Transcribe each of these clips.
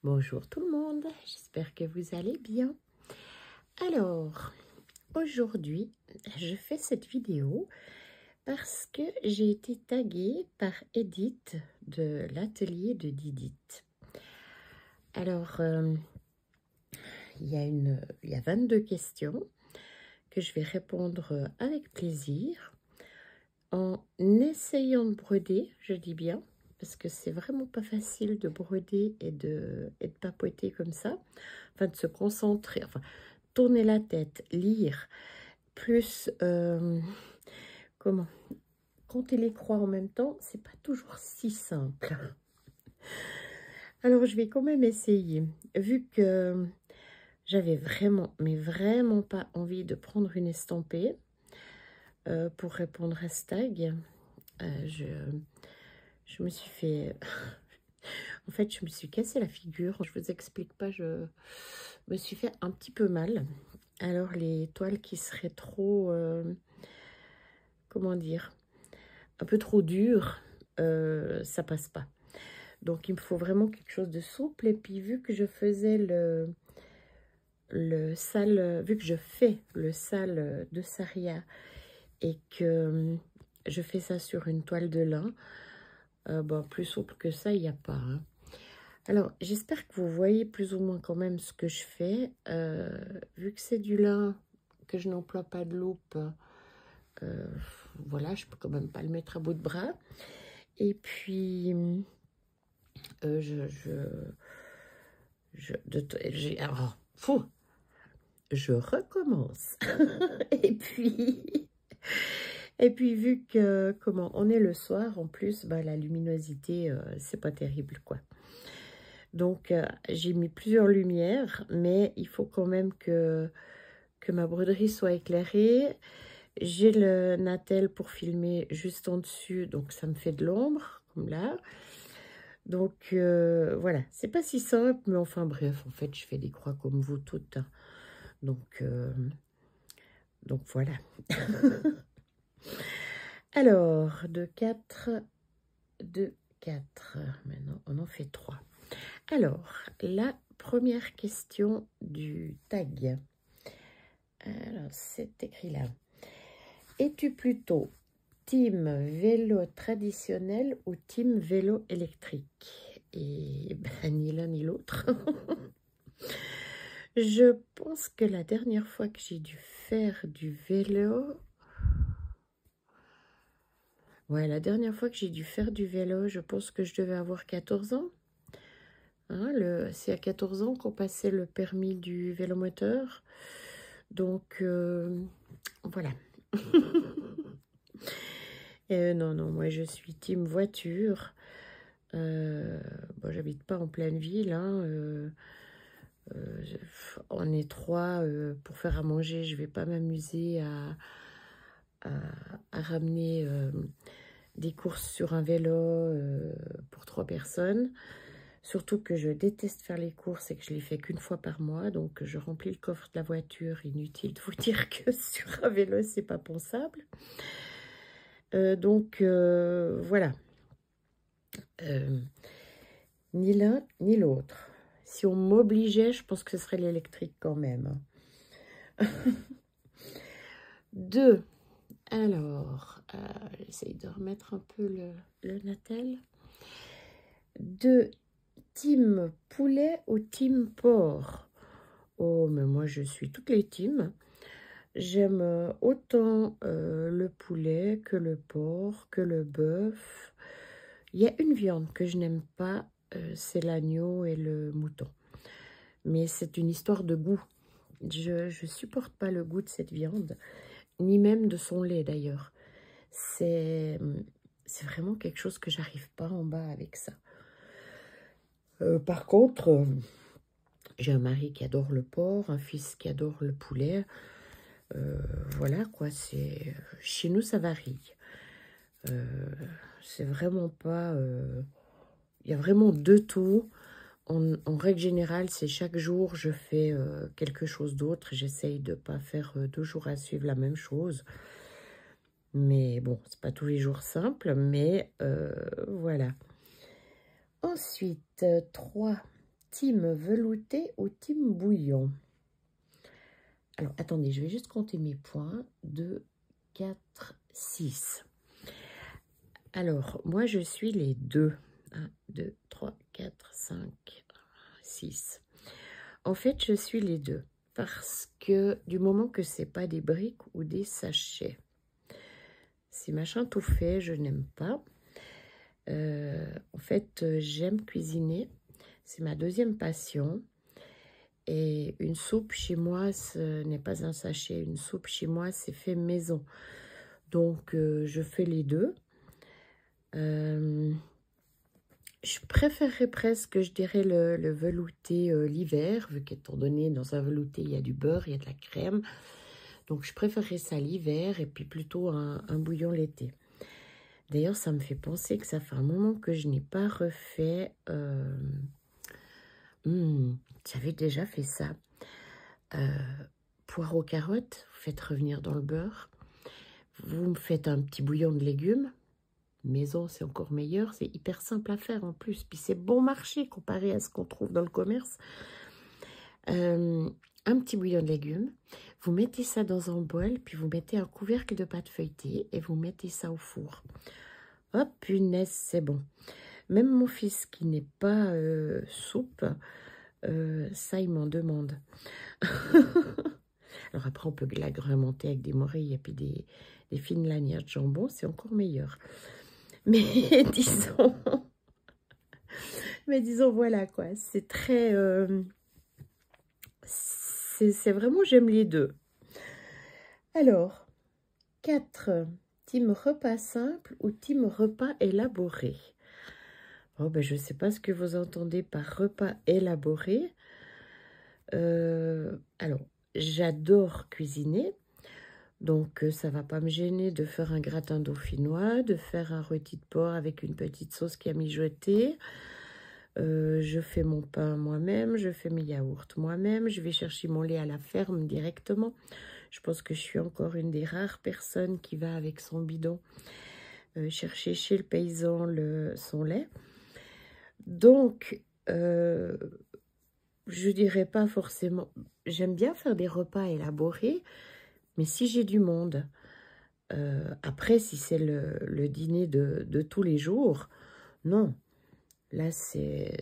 Bonjour tout le monde, j'espère que vous allez bien. Alors, aujourd'hui, je fais cette vidéo parce que j'ai été taguée par Edith de l'atelier de Didith. Alors, il y a 22 questions que je vais répondre avec plaisir en essayant de broder, je dis bien, parce que c'est vraiment pas facile de broder et de papoter comme ça, enfin de se concentrer, enfin tourner la tête, lire, plus comment compter les croix en même temps, c'est pas toujours si simple. Alors je vais quand même essayer, vu que j'avais vraiment, mais vraiment pas envie de prendre une estampée pour répondre à ce tag. Je me suis fait... En fait, je me suis cassé la figure. Je vous explique pas, je me suis fait un petit peu mal. Alors, les toiles qui seraient trop... comment dire? Un peu trop dures, ça passe pas. Donc, il me faut vraiment quelque chose de souple. Et puis, vu que je faisais le sale... Vu que je fais le sale de Saria et que je fais ça sur une toile de lin, bon, plus souple que ça, il n'y a pas. Hein. Alors, j'espère que vous voyez plus ou moins quand même ce que je fais. Vu que c'est du lin, que je n'emploie pas de loupe, voilà, je peux quand même pas le mettre à bout de bras. Et puis, alors, fou, je recommence. Et puis, vu que, comment, on est le soir, en plus, bah, la luminosité, c'est pas terrible, quoi. Donc, j'ai mis plusieurs lumières, mais il faut quand même que ma broderie soit éclairée. J'ai le Natel pour filmer juste en dessus, donc ça me fait de l'ombre, comme là. Donc, voilà, c'est pas si simple, mais enfin bref, en fait, je fais des croix comme vous toutes. Hein. Donc voilà. Alors, de 4, maintenant on en fait 3. Alors, la première question du tag. Alors, c'est écrit là. Es-tu plutôt team vélo traditionnel ou team vélo électrique? Et ben, ni l'un ni l'autre. Je pense que la dernière fois que j'ai dû faire du vélo... Ouais, la dernière fois que j'ai dû faire du vélo, je pense que je devais avoir 14 ans. Hein, c'est à 14 ans qu'on passait le permis du vélomoteur. Donc, voilà. Non, moi je suis team voiture. Bon, j'habite pas en pleine ville. Hein, on est 3 pour faire à manger. Je vais pas m'amuser à ramener des courses sur un vélo pour 3 personnes. Surtout que je déteste faire les courses et que je les fais qu'une fois par mois. Donc, je remplis le coffre de la voiture. Inutile de vous dire que sur un vélo, c'est pas pensable. Donc, voilà. Ni l'un ni l'autre. Si on m'obligeait, je pense que ce serait l'électrique quand même. 2. Alors, j'essaye de remettre un peu le Natel. 2. Team poulet ou team porc? Oh, mais moi, je suis toutes les teams. J'aime autant le poulet que le porc, que le bœuf. Il y a une viande que je n'aime pas, c'est l'agneau et le mouton. Mais c'est une histoire de goût. Je ne supporte pas le goût de cette viande, ni même de son lait d'ailleurs. C'est vraiment quelque chose que j'arrive pas en bas avec ça. Par contre, j'ai un mari qui adore le porc, un fils qui adore le poulet. Voilà quoi, chez nous ça varie. C'est vraiment pas... Il y a vraiment de tout. En règle générale, c'est chaque jour, je fais quelque chose d'autre. J'essaye de ne pas faire 2 jours à suivre la même chose. Mais bon, c'est pas tous les jours simple, mais voilà. Ensuite, 3. team velouté ou team bouillon? Alors, attendez, je vais juste compter mes points. 2, 4, 6. Alors, moi, je suis les deux. 1, 2, 3, 4, 5, 6. En fait, je suis les deux. Parce que du moment que c'est pas des briques ou des sachets. Ces machins tout faits, je n'aime pas. En fait, j'aime cuisiner. C'est ma deuxième passion. Et une soupe chez moi, ce n'est pas un sachet. Une soupe chez moi, c'est fait maison. Donc, je fais les deux. Je préférerais presque, je dirais, le velouté l'hiver, vu qu'étant donné, dans un velouté, il y a du beurre, il y a de la crème. Donc, je préférerais ça l'hiver et puis plutôt un bouillon l'été. D'ailleurs, ça me fait penser que ça fait un moment que je n'ai pas refait... j'avais déjà fait ça. Poireaux carottes, vous faites revenir dans le beurre. Vous me faites un petit bouillon de légumes. Maison, c'est encore meilleur. C'est hyper simple à faire en plus. Puis c'est bon marché comparé à ce qu'on trouve dans le commerce. Un petit bouillon de légumes. Vous mettez ça dans un bol, puis vous mettez un couvercle de pâte feuilletée et vous mettez ça au four. Hop, punaise, c'est bon. Même mon fils qui n'est pas soupe, ça, il m'en demande. Alors après, on peut l'agrémenter avec des morilles et puis des fines lanières de jambon, c'est encore meilleur. Mais disons, voilà quoi, c'est très... c'est vraiment, j'aime les deux. Alors, 4, team repas simple ou team repas élaboré? Oh, ben, je ne sais pas ce que vous entendez par repas élaboré. Alors, j'adore cuisiner. Donc, ça ne va pas me gêner de faire un gratin dauphinois, de faire un rôti de porc avec une petite sauce qui a mijoté. Je fais mon pain moi-même, je fais mes yaourts moi-même. Je vais chercher mon lait à la ferme directement. Je pense que je suis encore une des rares personnes qui va avec son bidon chercher chez le paysan son lait. Donc, je dirais pas forcément... J'aime bien faire des repas élaborés, mais si j'ai du monde, après, si c'est le dîner de tous les jours, non. Là, c'est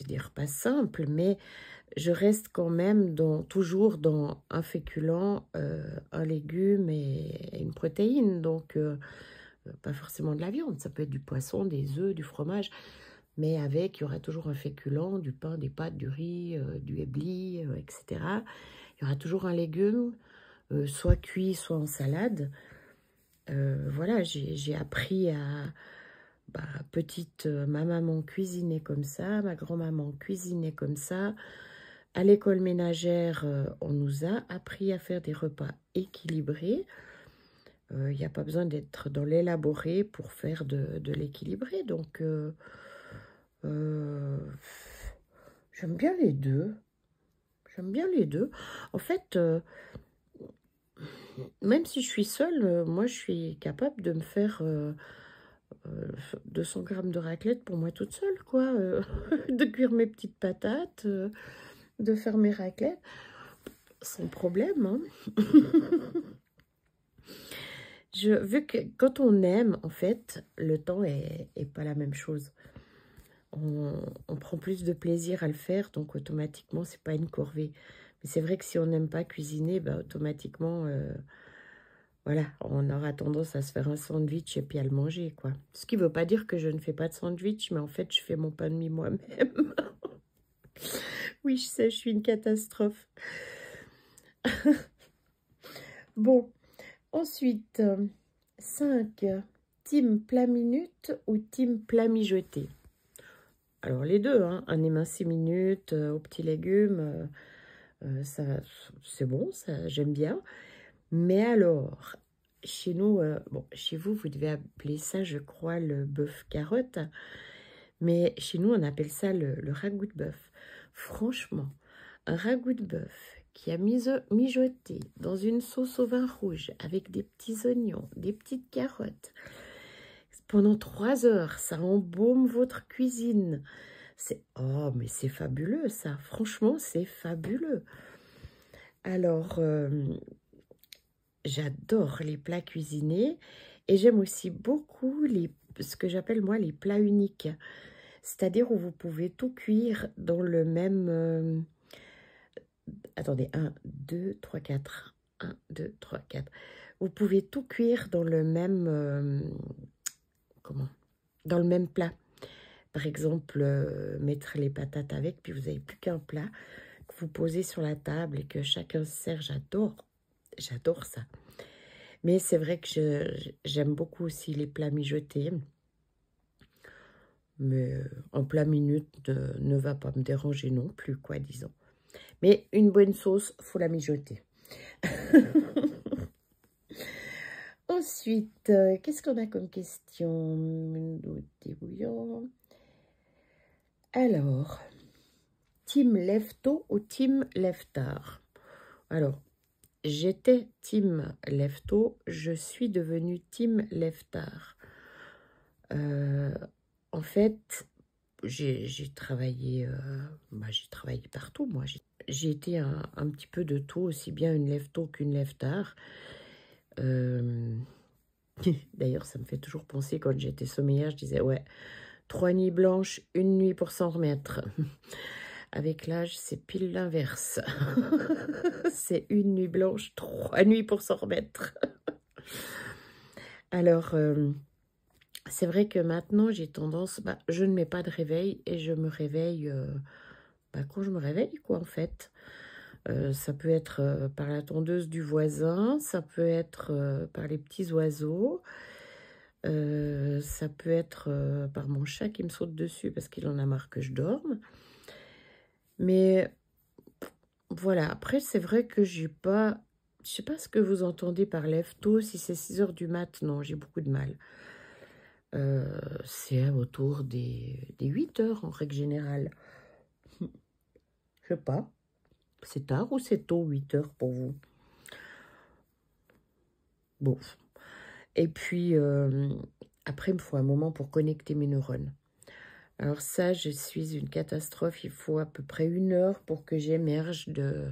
des repas simples, mais je reste quand même toujours dans un féculent, un légume et une protéine. Donc, pas forcément de la viande, ça peut être du poisson, des œufs, du fromage. Mais avec, il y aura toujours un féculent, du pain, des pâtes, du riz, du éblis, etc. Il y aura toujours un légume, soit cuit, soit en salade. Voilà, j'ai appris à... petite, ma maman cuisinait comme ça, ma grand-maman cuisinait comme ça. À l'école ménagère, on nous a appris à faire des repas équilibrés. Il n'y a pas besoin d'être dans l'élaboré pour faire de l'équilibré. Donc, j'aime bien les deux. J'aime bien les deux. En fait, même si je suis seule, moi, je suis capable de me faire 200 grammes de raclette pour moi toute seule, quoi. De cuire mes petites patates, de faire mes raclettes, sans problème. Hein. Vu que quand on aime, en fait, le temps est pas la même chose. On prend plus de plaisir à le faire, donc automatiquement, c'est pas une corvée. Mais c'est vrai que si on n'aime pas cuisiner, automatiquement, voilà, on aura tendance à se faire un sandwich et puis à le manger, quoi. Ce qui ne veut pas dire que je ne fais pas de sandwich, mais en fait, je fais mon pain de mie moi-même. Oui, je sais, je suis une catastrophe. Bon, ensuite, 5, team plat minute ou team plat mijoté? Alors, les deux, hein, un émincé minute aux petits légumes, ça, c'est bon, ça, j'aime bien. Mais alors, chez nous, bon, chez vous, vous devez appeler ça, je crois, le bœuf carotte. Mais chez nous, on appelle ça le ragoût de bœuf. Franchement, un ragoût de bœuf qui a mijoté dans une sauce au vin rouge avec des petits oignons, des petites carottes. Pendant 3 heures, ça embaume votre cuisine. Oh, mais c'est fabuleux, ça. Franchement, c'est fabuleux. Alors, j'adore les plats cuisinés et j'aime aussi beaucoup ce que j'appelle, moi, les plats uniques. C'est-à-dire où vous pouvez tout cuire dans le même... attendez, 1, 2, 3, 4. 1, 2, 3, 4. Vous pouvez tout cuire dans le même... comment? Dans le même plat. Par exemple, mettre les patates avec, puis vous n'avez plus qu'un plat que vous posez sur la table et que chacun se sert. J'adore ça. Mais c'est vrai que j'aime beaucoup aussi les plats mijotés. Mais en plat minute ne va pas me déranger non plus, quoi, disons. Mais une bonne sauce, faut la mijoter. Ensuite, qu'est-ce qu'on a comme question? Des bouillons. Alors, team lève-tôt ou team lève-tard? Alors, j'étais team lève-tôt, je suis devenue team lève-tard. En fait, j'ai travaillé, j'ai travaillé partout, moi. J'ai été un petit peu de tout, aussi bien une lève-tôt qu'une lève-tard. D'ailleurs, ça me fait toujours penser, quand j'étais sommeillère, je disais, ouais, 3 nuits blanches, 1 nuit pour s'en remettre. Avec l'âge, c'est pile l'inverse. C'est 1 nuit blanche, 3 nuits pour s'en remettre. Alors, c'est vrai que maintenant, j'ai tendance, je ne mets pas de réveil et je me réveille quand je me réveille, quoi, en fait. Ça peut être par la tondeuse du voisin, ça peut être par les petits oiseaux, ça peut être par mon chat qui me saute dessus parce qu'il en a marre que je dorme. Mais voilà, après, c'est vrai que j'ai pas... Je sais pas ce que vous entendez par lève-tôt, si c'est 6 h du mat, non, j'ai beaucoup de mal. C'est autour des 8 h en règle générale. Je sais pas. C'est tard ou c'est tôt, 8 h pour vous? Bon. Et puis, après, il me faut un moment pour connecter mes neurones. Alors ça, je suis une catastrophe. Il faut à peu près 1 heure pour que j'émerge je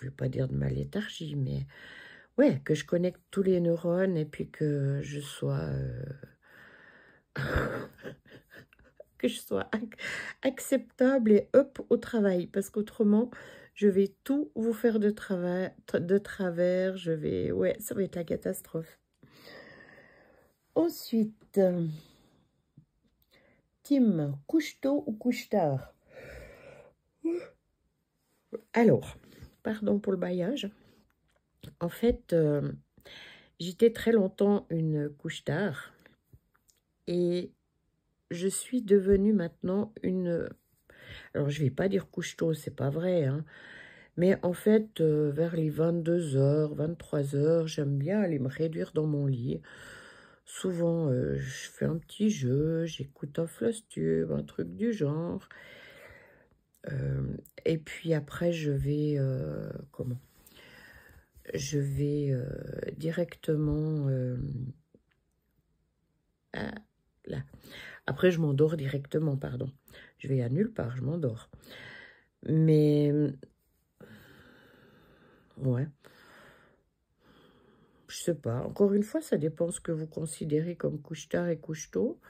vais pas dire de ma léthargie, mais ouais, que je connecte tous les neurones et puis que je sois... que je sois acceptable et hop au travail, parce qu'autrement, je vais tout vous faire de travers, ouais, ça va être la catastrophe. Ensuite, team couche-tôt ou couche-tard? Alors, pardon pour le bailliage. En fait, j'étais très longtemps une couche-tard et je suis devenue maintenant une... Alors, je ne vais pas dire couche-tôt, c'est pas vrai, hein. Mais en fait, vers les 22 h, 23 h, j'aime bien aller me réduire dans mon lit. Souvent, je fais un petit jeu, j'écoute un Flosstube, un truc du genre. Et puis après, je vais... comment? Je vais directement... là. Après, je m'endors directement, pardon. Je vais à nulle part, je m'endors. Mais... ouais. Je sais pas. Encore une fois, ça dépend ce que vous considérez comme couche-tard et couche-tôt.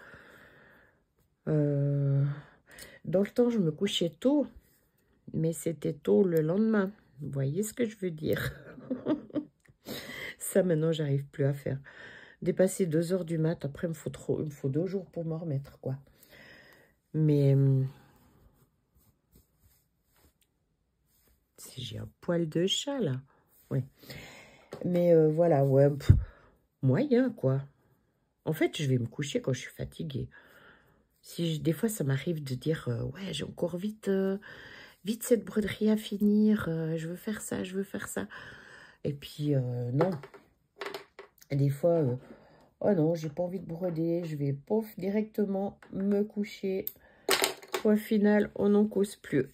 Dans le temps, je me couchais tôt, mais c'était tôt le lendemain. Vous voyez ce que je veux dire? Ça, maintenant, j'arrive plus à faire. Dépasser 2 h du mat, après, il me faut 2 jours pour m'en remettre, quoi. Mais... si j'ai un poil de chat, là. Ouais. Mais voilà, ouais, moyen, quoi. En fait, je vais me coucher quand je suis fatiguée. Des fois, ça m'arrive de dire, ouais, j'ai encore vite cette broderie à finir, je veux faire ça, je veux faire ça. Et puis, non. Et des fois, oh non, j'ai pas envie de broder, je vais, pof, directement me coucher. Point final, on n'en cause plus.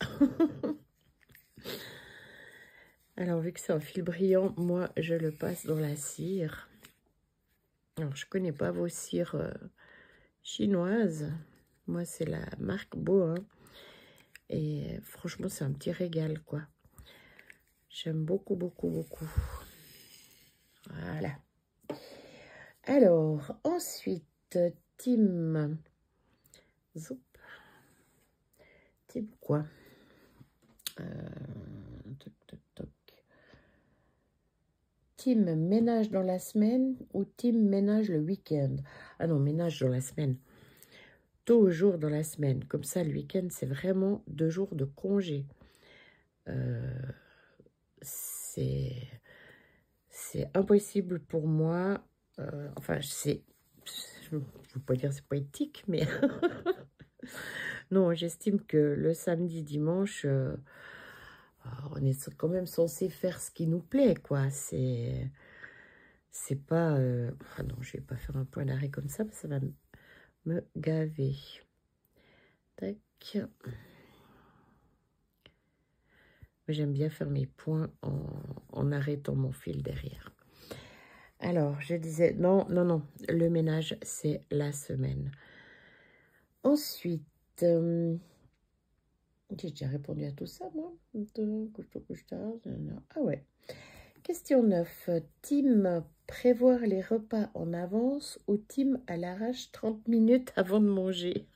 Alors, vu que c'est un fil brillant, moi, je le passe dans la cire. Alors, je connais pas vos cires chinoise. Moi, c'est la marque Beau, hein. Et franchement, c'est un petit régal, quoi. J'aime beaucoup, beaucoup, beaucoup. Voilà. Alors, ensuite, Team... Zoup. Team quoi? Toc, toc, toc. Team ménage dans la semaine ou team ménage le week-end? Ah non, ménage dans la semaine. Toujours dans la semaine. Comme ça, le week-end, c'est vraiment 2 jours de congé. C'est impossible pour moi. Enfin, c'est... Je ne veux pas dire c'est pas éthique, mais... non, j'estime que le samedi, dimanche... on est quand même censé faire ce qui nous plaît, quoi. C'est pas... Ah non, je vais pas faire un point d'arrêt comme ça, parce que ça va me gaver. Tac. J'aime bien faire mes points en arrêtant mon fil derrière. Alors, je disais... Non, non, non. Le ménage, c'est la semaine. Ensuite... j'ai déjà répondu à tout ça, moi. Ah ouais. Question 9. Team prévoir les repas en avance ou team à l'arrache 30 minutes avant de manger?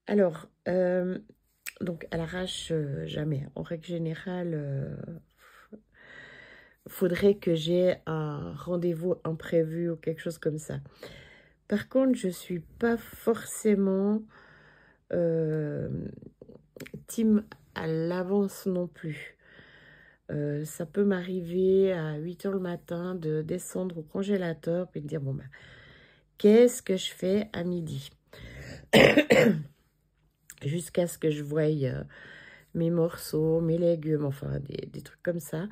Alors, donc à l'arrache, jamais. En règle générale, faudrait que j'ai un rendez-vous imprévu ou quelque chose comme ça. Par contre, je suis pas forcément team à l'avance non plus. Ça peut m'arriver à 8 h le matin de descendre au congélateur et de dire, bon, ben, qu'est-ce que je fais à midi? Jusqu'à ce que je voie mes morceaux, mes légumes, enfin, des trucs comme ça.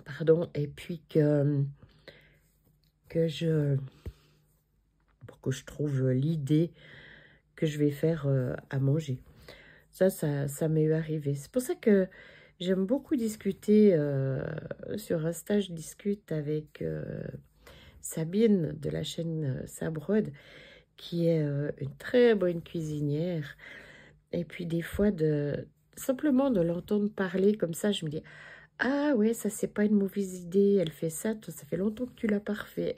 Pardon, et puis que je trouve l'idée que je vais faire à manger. Ça m'est arrivé. C'est pour ça que j'aime beaucoup discuter sur Insta. Je discute avec Sabine de la chaîne Sabrode, qui est une très bonne cuisinière. Et puis des fois, simplement de l'entendre parler comme ça, je me dis, ah ouais, ça c'est pas une mauvaise idée, elle fait ça, toi, ça fait longtemps que tu l'as pas refait.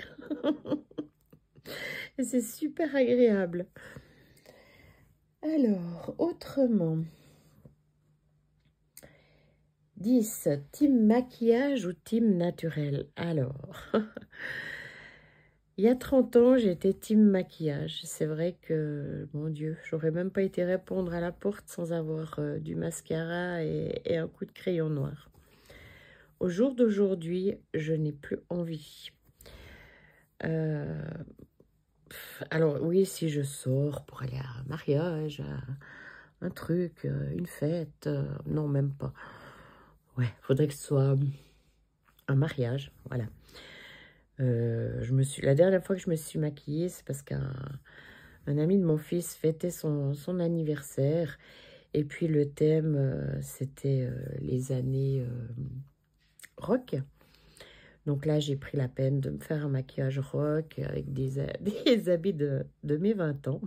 Et c'est super agréable. Alors, autrement... 10. Team maquillage ou team naturel? Alors, il y a 30 ans, j'étais team maquillage. C'est vrai que, mon Dieu, j'aurais même pas été répondre à la porte sans avoir du mascara et un coup de crayon noir. Au jour d'aujourd'hui, je n'ai plus envie. Alors oui, si je sors pour aller à un mariage, à un truc, une fête, non, même pas. Ouais, faudrait que ce soit un mariage, voilà. La dernière fois que je me suis maquillée, c'est parce qu'un ami de mon fils fêtait son anniversaire. Et puis le thème, c'était les années rock. Donc là, j'ai pris la peine de me faire un maquillage rock avec des habits de mes 20 ans.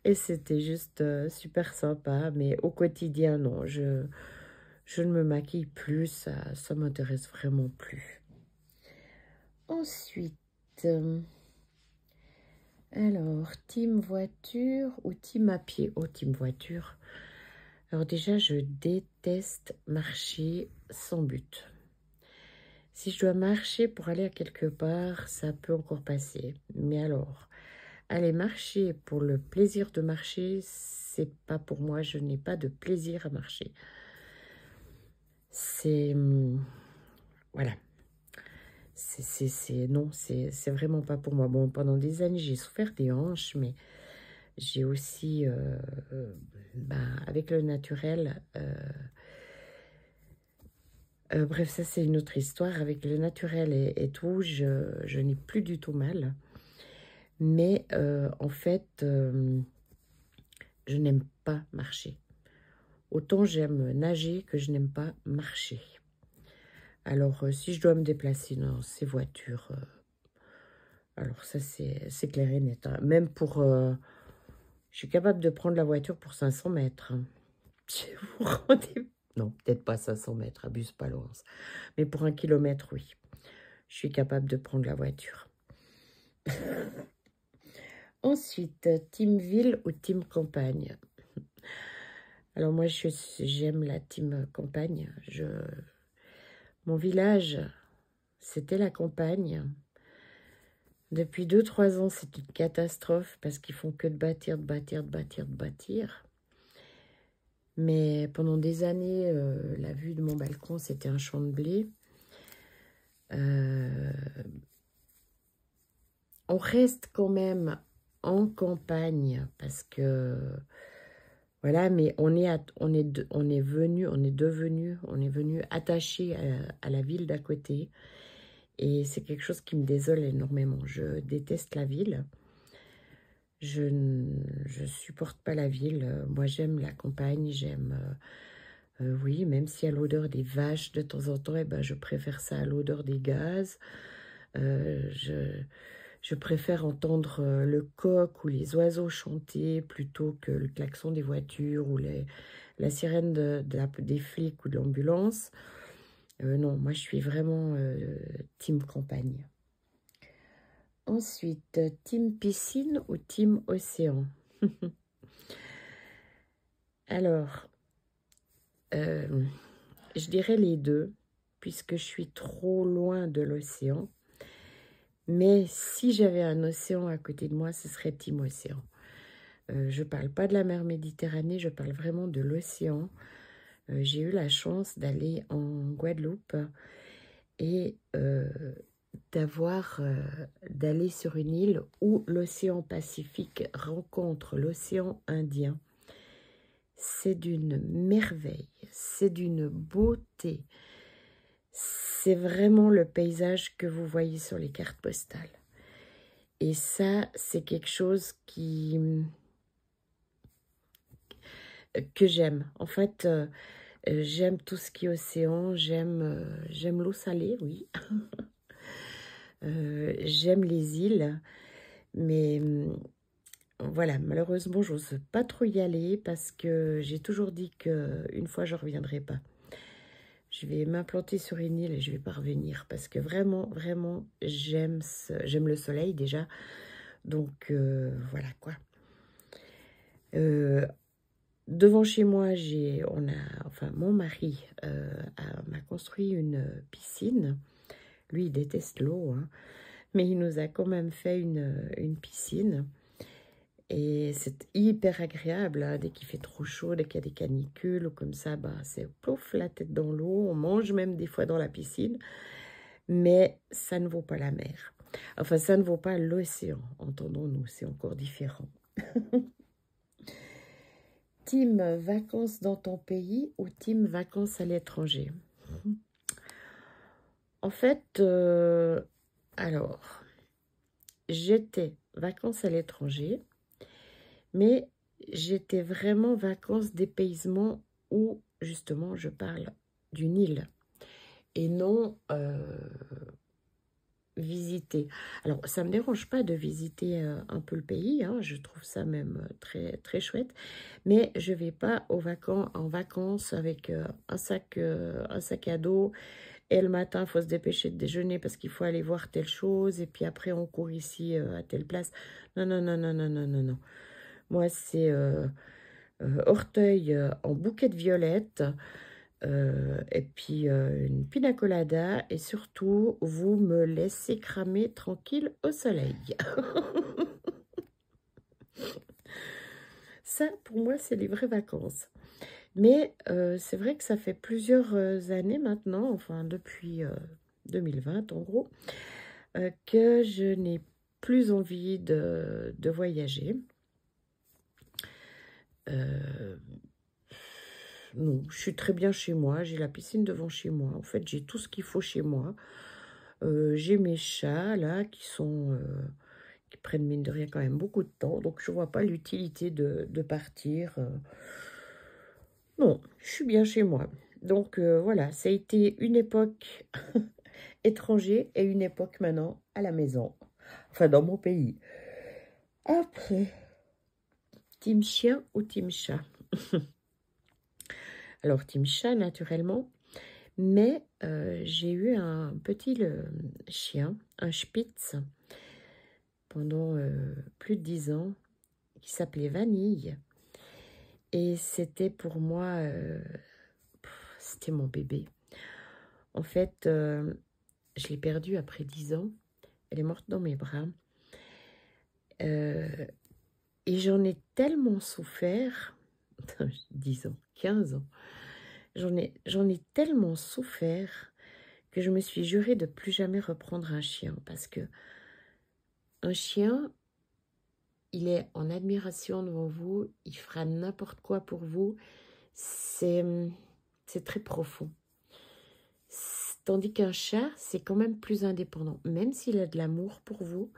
Et c'était juste super sympa. Mais au quotidien, non, je ne me maquille plus. Ça m'intéresse vraiment plus. Ensuite, alors, team voiture ou team à pied? Oh, team voiture. Alors déjà, je déteste marcher sans but. Si je dois marcher pour aller à quelque part, ça peut encore passer. Mais alors, aller marcher pour le plaisir de marcher, c'est pas pour moi. Je n'ai pas de plaisir à marcher. C'est... voilà. Non, c'est vraiment pas pour moi. Bon, pendant des années, j'ai souffert des hanches, mais j'ai aussi, avec le naturel, bref, ça c'est une autre histoire. Avec le naturel et tout, je n'ai plus du tout mal. Mais en fait, je n'aime pas marcher. Autant j'aime nager que je n'aime pas marcher. Alors, si je dois me déplacer dans ces voitures, alors ça, c'est clair et net. Hein. Même pour... je suis capable de prendre la voiture pour 500 mètres. Hein. Vous vous rendez... Non, peut-être pas 500 mètres, abuse pas, Laurence. Mais pour 1 kilomètre, oui. Je suis capable de prendre la voiture. Ensuite, team ville ou team campagne? Alors moi, j'aime la team campagne. Mon village, c'était la campagne. Depuis 2-3 ans, c'est une catastrophe parce qu'ils font que de bâtir, de bâtir, de bâtir, de bâtir. Mais pendant des années, la vue de mon balcon, c'était un champ de blé. On reste quand même en campagne parce que... Voilà, mais on est devenu attaché à la ville d'à côté. Et c'est quelque chose qui me désole énormément. Je déteste la ville. Je ne supporte pas la ville. Moi, j'aime la campagne. J'aime, oui, même s'il y a l'odeur des vaches de temps en temps, eh ben, je préfère ça à l'odeur des gaz. Je préfère entendre le coq ou les oiseaux chanter plutôt que le klaxon des voitures ou la sirène des flics ou de l'ambulance. Non, moi je suis vraiment team campagne. Ensuite, team piscine ou team océan? Alors, je dirais les deux, puisque je suis trop loin de l'océan. Mais si j'avais un océan à côté de moi, ce serait team océan. Je ne parle pas de la mer Méditerranée, je parle vraiment de l'océan. J'ai eu la chance d'aller en Guadeloupe et d'aller sur une île où l'océan Pacifique rencontre l'océan Indien. C'est d'une merveille, c'est d'une beauté. C'est vraiment le paysage que vous voyez sur les cartes postales. Et ça, c'est quelque chose que j'aime. En fait, j'aime tout ce qui est océan, j'aime l'eau salée, oui. J'aime les îles, mais voilà, malheureusement, j'ose pas trop y aller parce que j'ai toujours dit qu'une fois, je ne reviendrai pas. Je vais m'implanter sur une île et je vais pas revenir parce que vraiment, vraiment, j'aime le soleil déjà. Donc, voilà quoi. Devant chez moi, mon mari m'a construit une piscine. Lui, il déteste l'eau, hein, mais il nous a quand même fait une piscine. Et c'est hyper agréable, hein, dès qu'il fait trop chaud, dès qu'il y a des canicules ou comme ça, bah, c'est plouf, la tête dans l'eau. On mange même des fois dans la piscine, mais ça ne vaut pas la mer. Enfin, ça ne vaut pas l'océan, entendons-nous, c'est encore différent. Team vacances dans ton pays ou team vacances à l'étranger? En fait, alors, j'étais vacances à l'étranger, mais j'étais vraiment vacances dépaysement où, justement, je parle d'une île et non visiter. Alors, ça ne me dérange pas de visiter un peu le pays, hein, je trouve ça même très, très chouette, mais je ne vais pas en vacances avec un sac à dos. Et le matin, il faut se dépêcher de déjeuner parce qu'il faut aller voir telle chose. Et puis après, on court ici à telle place. Non, non, non, non, non, non, non, non. Moi, c'est orteil en bouquet de violettes. Et puis une pina colada. Et surtout, vous me laissez cramer tranquille au soleil. Ça, pour moi, c'est les vraies vacances. Mais c'est vrai que ça fait plusieurs années maintenant, enfin depuis 2020 en gros, que je n'ai plus envie de voyager. Non, je suis très bien chez moi, j'ai la piscine devant chez moi. En fait, j'ai tout ce qu'il faut chez moi. J'ai mes chats là qui prennent mine de rien quand même beaucoup de temps. Donc je ne vois pas l'utilité de partir. Non, je suis bien chez moi. donc voilà, ça a été une époque étranger et une époque maintenant à la maison. Enfin, dans mon pays. Après, team chien ou team chat? Alors, team chat, naturellement. Mais j'ai eu un petit chien, un Spitz, pendant plus de 10 ans, qui s'appelait Vanille. Et c'était pour moi, c'était mon bébé. En fait, je l'ai perdue après 10 ans. Elle est morte dans mes bras. Et j'en ai tellement souffert, 10 ans, 15 ans, j'en ai tellement souffert que je me suis jurée de plus jamais reprendre un chien. Parce que un chien, il est en admiration devant vous, il fera n'importe quoi pour vous. C'est très profond. Tandis qu'un chat, c'est quand même plus indépendant. Même s'il a de l'amour pour vous,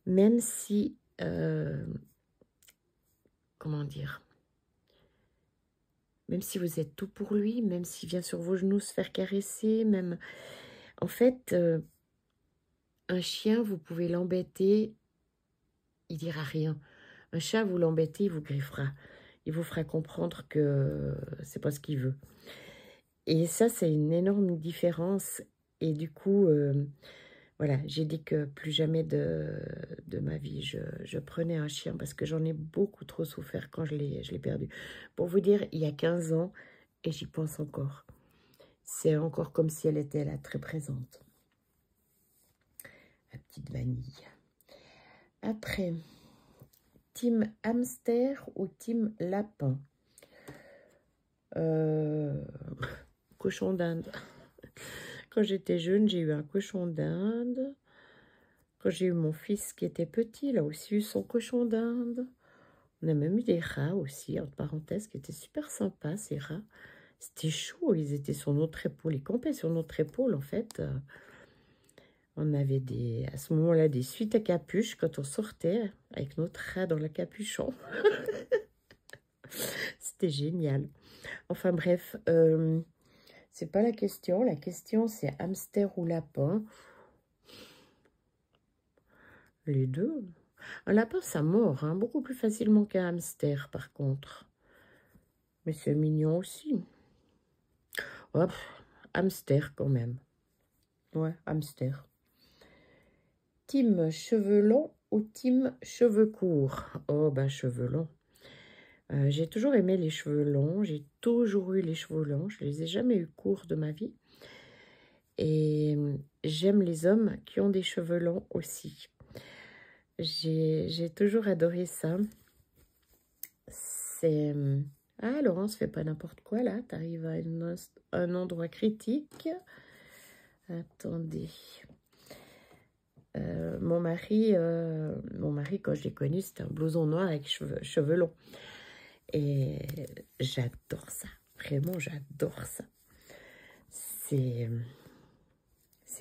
même si... comment dire? Même si vous êtes tout pour lui, même s'il vient sur vos genoux se faire caresser, même... En fait, un chien, vous pouvez l'embêter, il dira rien. Un chat, vous l'embêtez, il vous griffera. Il vous fera comprendre que c'est pas ce qu'il veut. Et ça, c'est une énorme différence. Et du coup, voilà, j'ai dit que plus jamais de ma vie, je prenais un chien parce que j'en ai beaucoup trop souffert quand je l'ai perdu. Pour vous dire, il y a 15 ans, et j'y pense encore. C'est encore comme si elle était là, très présente. La petite Vanille. Après, team hamster ou team lapin? Cochon d'Inde. Quand j'étais jeune, j'ai eu un cochon d'Inde. Quand j'ai eu mon fils qui était petit, il a aussi eu son cochon d'Inde. On a même eu des rats aussi, entre parenthèses, qui étaient super sympas, ces rats. C'était chaud, ils étaient sur notre épaule. Ils campaient sur notre épaule, en fait. On avait à ce moment-là des suites à capuche quand on sortait avec notre rat dans le capuchon. C'était génial. Enfin bref, c'est pas la question. La question, c'est hamster ou lapin. Les deux. Un lapin, ça mord, hein, beaucoup plus facilement qu'un hamster, par contre. Mais c'est mignon aussi. Hop, hamster quand même. Ouais, hamster. Team cheveux longs ou team cheveux courts? Oh, ben cheveux longs. J'ai toujours aimé les cheveux longs. J'ai toujours eu les cheveux longs. Je les ai jamais eu courts de ma vie. Et j'aime les hommes qui ont des cheveux longs aussi. J'ai toujours adoré ça. C'est... Ah, Laurence, fais pas n'importe quoi, là. Tu arrives à un endroit critique. Attendez. Mon mari, quand je l'ai connu, c'était un blouson noir avec cheveux longs. Et j'adore ça. Vraiment, j'adore ça. C'est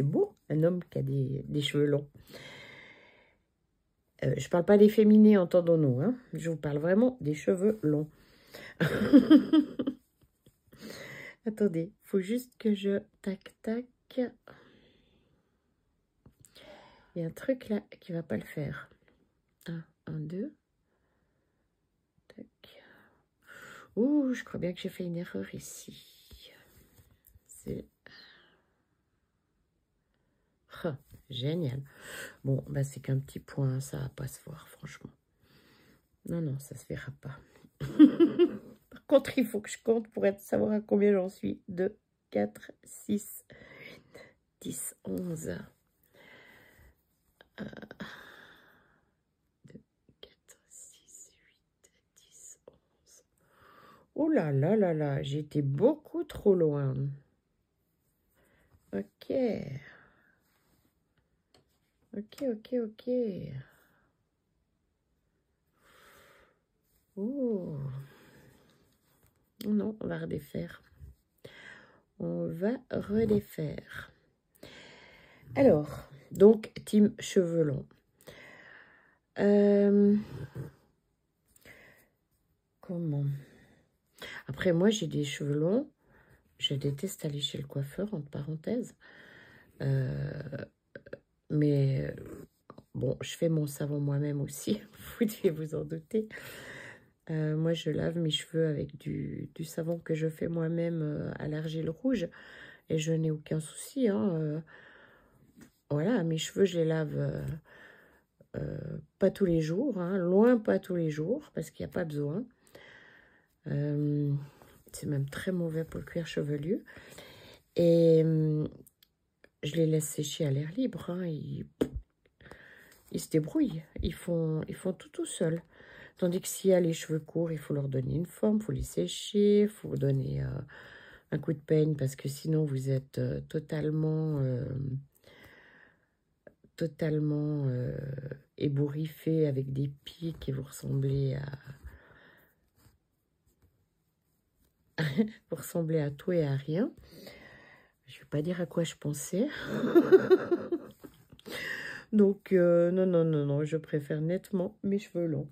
beau, un homme qui a des cheveux longs. Je parle pas des féminés, entendons-nous. Hein. Je vous parle vraiment des cheveux longs. Attendez, il faut juste que je... Tac, tac. Il y a un truc là qui va pas le faire. 1, 2. Tac. Ouh, je crois bien que j'ai fait une erreur ici. C'est... Oh, génial. Bon, bah c'est qu'un petit point, ça va pas se voir, franchement. Non, non, ça se verra pas. Par contre, il faut que je compte pour savoir à combien j'en suis. 2, 4, 6, 10, 11. 2, 4, 6, 8, 10, 11. Oh là là là là, j'ai été beaucoup trop loin. Ok. Ok, ok, ok. Oh. Non, on va redéfaire. On va redéfaire. Alors, donc, team cheveux longs. Comment? Après, moi, j'ai des cheveux longs. je déteste aller chez le coiffeur, entre parenthèses. Mais bon, je fais mon savon moi-même aussi, vous devez vous en douter. Moi, je lave mes cheveux avec du savon que je fais moi-même à l'argile rouge. Et je n'ai aucun souci. Hein, voilà, mes cheveux, je les lave pas tous les jours. Hein, loin pas tous les jours, parce qu'il n'y a pas besoin. C'est même très mauvais pour le cuir chevelu. Et je les laisse sécher à l'air libre. Hein, ils se débrouillent. Ils font tout seuls. Tandis que s'il y a les cheveux courts, il faut leur donner une forme, il faut les sécher, il faut donner un coup de peigne parce que sinon vous êtes totalement ébouriffé avec des pics et vous ressemblez vous ressemblez à tout et à rien. Je ne vais pas dire à quoi je pensais. Donc, non, je préfère nettement mes cheveux longs.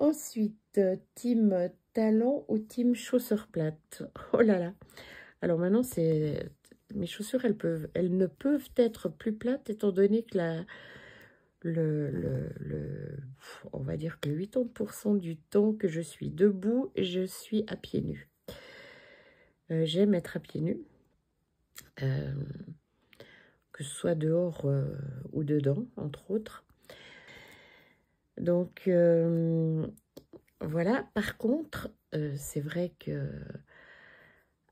Ensuite, team talons ou team chaussures plates. Oh là là. Alors maintenant, mes chaussures, elles ne peuvent être plus plates étant donné que on va dire que 80% du temps que je suis debout, je suis à pieds nus. J'aime être à pieds nus. Que ce soit dehors ou dedans, entre autres. Donc, voilà. Par contre, c'est vrai que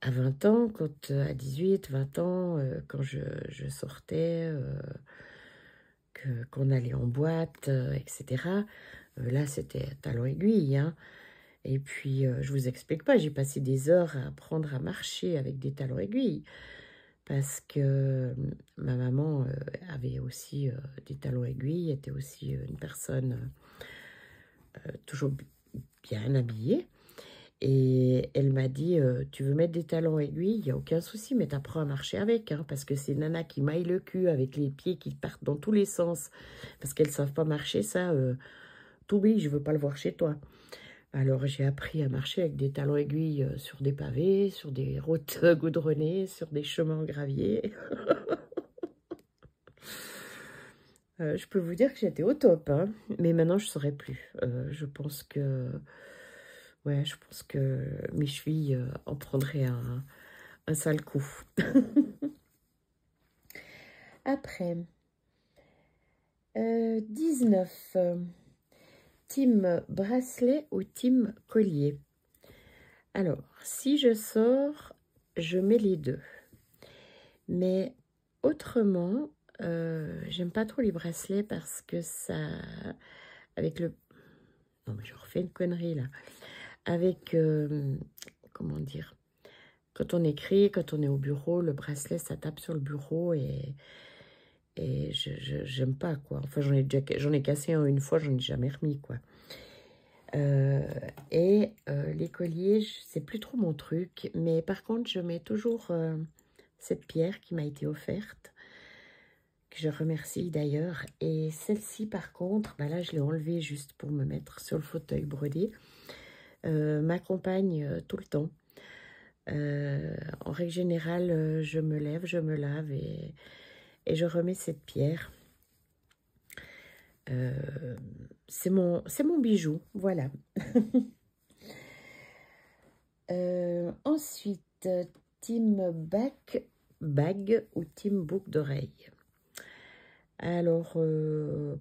à 20 ans, à 18, 20 ans, quand je sortais, qu'on allait en boîte, etc., là, c'était talon aiguille. Hein. Et puis, je vous explique pas, j'ai passé des heures à apprendre à marcher avec des talons aiguilles. Parce que ma maman avait aussi des talons aiguilles, était aussi une personne toujours bien habillée. Et elle m'a dit, tu veux mettre des talons aiguilles, il n'y a aucun souci, mais t'apprends à marcher avec, hein, parce que c'est nana qui maille le cul avec les pieds qui partent dans tous les sens, parce qu'elles ne savent pas marcher, ça, t'oublies, je ne veux pas le voir chez toi. Alors, j'ai appris à marcher avec des talons aiguilles sur des pavés, sur des routes goudronnées, sur des chemins en gravier. Je peux vous dire que j'étais au top, hein, mais maintenant, je ne saurais plus. Je pense que mes chevilles en prendraient un sale coup. Après, 19. Team bracelet ou team collier. Alors, si je sors, je mets les deux. Mais autrement, j'aime pas trop les bracelets parce que ça... Avec le... Non, mais je refais une connerie, là. Avec... comment dire? Quand on écrit, quand on est au bureau, le bracelet, ça tape sur le bureau et j'aime pas, quoi. Enfin, j'en ai cassé un une fois, j'en ai jamais remis, quoi. Les colliers, c'est plus trop mon truc. Mais par contre, je mets toujours cette pierre qui m'a été offerte, que je remercie d'ailleurs. Et celle-ci, par contre, bah là, je l'ai enlevée juste pour me mettre sur le fauteuil brodé. M'accompagne tout le temps. En règle générale, je me lève, je me lave et je remets cette pierre. C'est mon bijou, voilà. Ensuite, team bague ou team boucle d'oreille. Alors,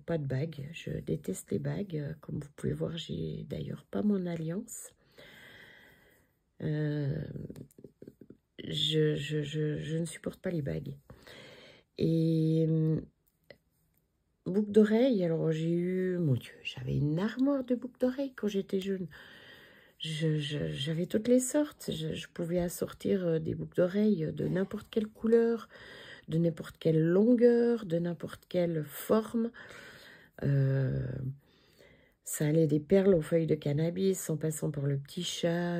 pas de bague, je déteste les bagues. Comme vous pouvez voir, j'ai d'ailleurs pas mon alliance. Je ne supporte pas les bagues. Et boucle d'oreille, alors j'ai eu, mon Dieu, j'avais une armoire de boucles d'oreilles quand j'étais jeune. J'avais toutes les sortes. Je pouvais assortir des boucles d'oreilles de n'importe quelle couleur, de n'importe quelle longueur, de n'importe quelle forme. Ça allait des perles aux feuilles de cannabis, en passant par le petit chat,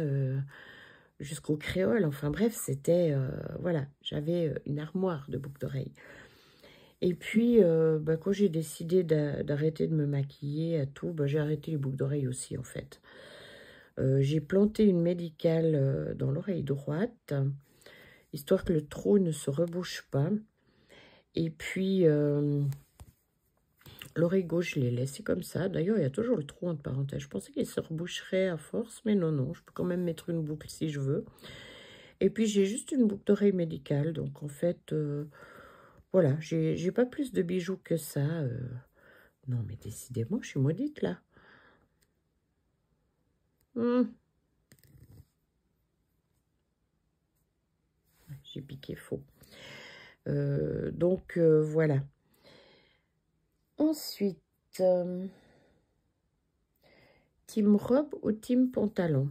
jusqu'au créole. Enfin bref, c'était, voilà, j'avais une armoire de boucles d'oreilles. Et puis, quand j'ai décidé d'arrêter de me maquiller à tout, j'ai arrêté les boucles d'oreilles aussi, en fait. J'ai planté une médicale dans l'oreille droite, histoire que le trou ne se rebouche pas. Et puis, l'oreille gauche, je l'ai laissée comme ça. D'ailleurs, il y a toujours le trou entre parenthèses. Je pensais qu'il se reboucherait à force, mais non, non. Je peux quand même mettre une boucle si je veux. Et puis, j'ai juste une boucle d'oreille médicale. Donc, en fait, voilà, j'ai pas plus de bijoux que ça. Non, mais décidément, je suis maudite, là. J'ai piqué faux. Donc, voilà. Ensuite, team robe ou team pantalon?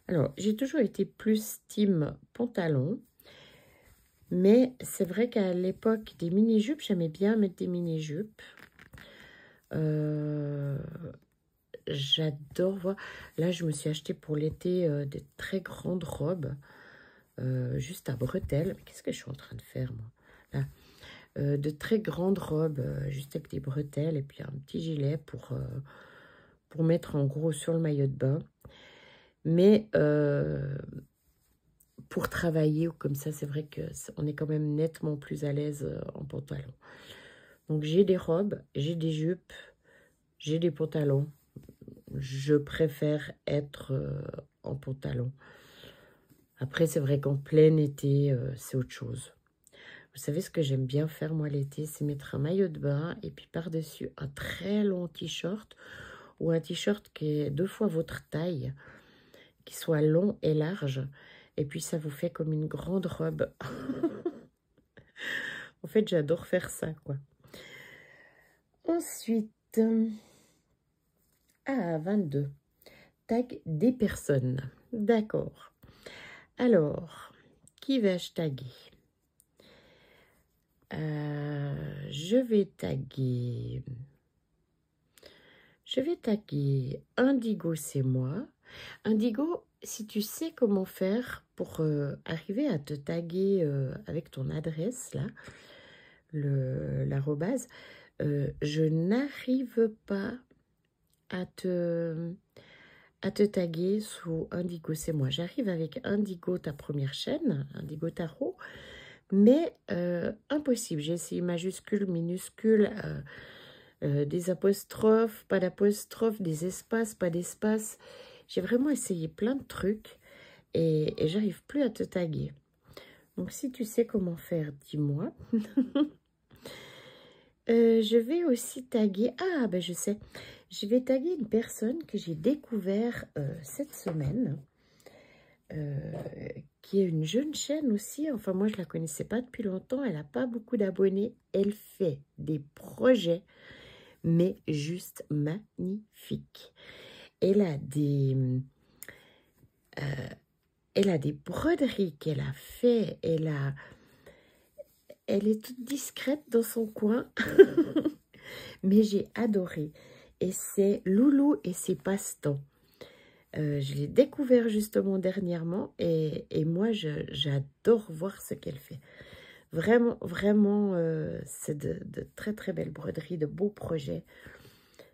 Alors, j'ai toujours été plus team pantalon. Mais c'est vrai qu'à l'époque des mini-jupes, j'aimais bien mettre des mini-jupes. J'adore voir. Là, je me suis acheté pour l'été des très grandes robes, juste à bretelles. Mais qu'est-ce que je suis en train de faire, moi? Là, de très grandes robes, juste avec des bretelles et puis un petit gilet pour mettre en gros sur le maillot de bain. Mais pour travailler ou comme ça, c'est vrai qu'on est quand même nettement plus à l'aise en pantalon. Donc, j'ai des robes, j'ai des jupes, j'ai des pantalons. Je préfère être en pantalon. Après, c'est vrai qu'en plein été, c'est autre chose. Vous savez ce que j'aime bien faire, moi, l'été, c'est mettre un maillot de bain et puis par-dessus un très long t-shirt ou un t-shirt qui est 2 fois votre taille, qui soit long et large. Et puis, ça vous fait comme une grande robe. En fait, j'adore faire ça, quoi. Ensuite, 22. Tag des personnes. D'accord. Alors, qui vais-je taguer? Je vais taguer Indigo, c'est moi. Indigo, si tu sais comment faire pour arriver à te taguer avec ton adresse, là, l'arrobase, je n'arrive pas à te taguer sous Indigo, c'est moi. J'arrive avec Indigo, ta première chaîne, Indigo Tarot, mais impossible. J'ai essayé majuscule, minuscule, des apostrophes, pas d'apostrophes, des espaces, pas d'espace. J'ai vraiment essayé plein de trucs et j'arrive plus à te taguer. Donc, si tu sais comment faire, dis-moi. Je vais aussi taguer... Ah, ben je sais. Je vais taguer une personne que j'ai découvert cette semaine, qui est une jeune chaîne aussi. Enfin, moi, je ne la connaissais pas depuis longtemps. Elle n'a pas beaucoup d'abonnés. Elle fait des projets, mais juste magnifiques. Elle a des broderies qu'elle a fait. Elle est toute discrète dans son coin. Mais j'ai adoré. Et c'est Loulou et ses passe-temps. Je l'ai découvert justement dernièrement et moi, j'adore voir ce qu'elle fait. Vraiment, vraiment, c'est de très, très belles broderies, de beaux projets.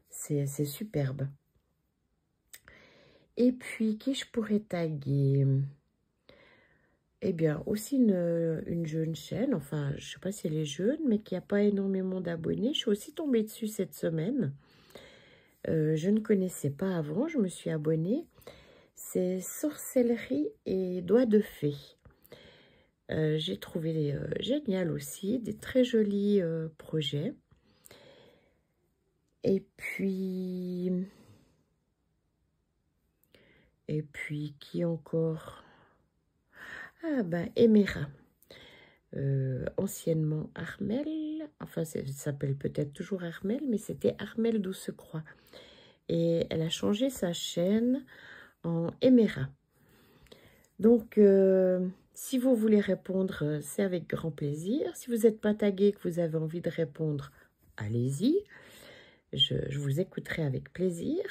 C'est superbe. Et puis, qui je pourrais taguer? Eh bien, aussi une jeune chaîne, enfin, je ne sais pas si elle est jeune, mais qui n'a pas énormément d'abonnés. Je suis aussi tombée dessus cette semaine. Je ne connaissais pas avant, je me suis abonnée. C'est Sorcellerie et Doigts de Fée. J'ai trouvé génial aussi, des très jolis projets. Et puis, qui encore? Ah ben, Emera. Anciennement Armel, enfin ça s'appelle peut-être toujours Armel, mais c'était Armel Douce-Croix. Et elle a changé sa chaîne en Emera. Donc, si vous voulez répondre, c'est avec grand plaisir. Si vous n'êtes pas tagué, que vous avez envie de répondre, allez-y. Je vous écouterai avec plaisir.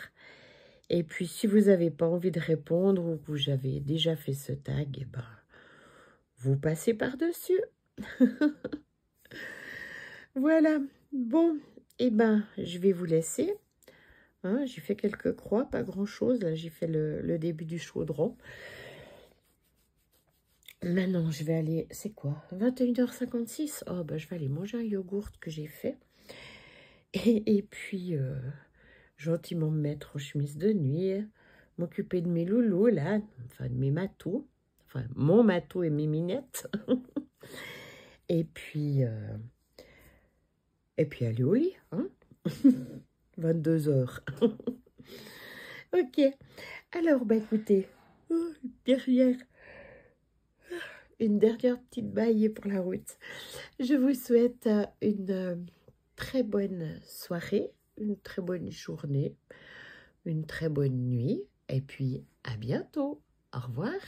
Et puis, si vous n'avez pas envie de répondre ou que vous avez déjà fait ce tag, eh ben, vous passez par-dessus. Voilà. Bon, eh ben, je vais vous laisser. Hein, j'ai fait quelques croix, pas grand-chose. Là, j'ai fait le début du chaudron. Maintenant, je vais aller... C'est quoi? 21h56. Oh, bah, je vais aller manger un yogourt que j'ai fait. Et puis, gentiment me mettre en chemise de nuit, m'occuper de mes loulous, là, enfin, de mes matous. Enfin, mon matou et mes minettes. Et puis aller au lit, hein. 22h. Ok. Alors, bah écoutez, une dernière petite baille pour la route. Je vous souhaite une très bonne soirée, une très bonne journée, une très bonne nuit. Et puis, à bientôt. Au revoir.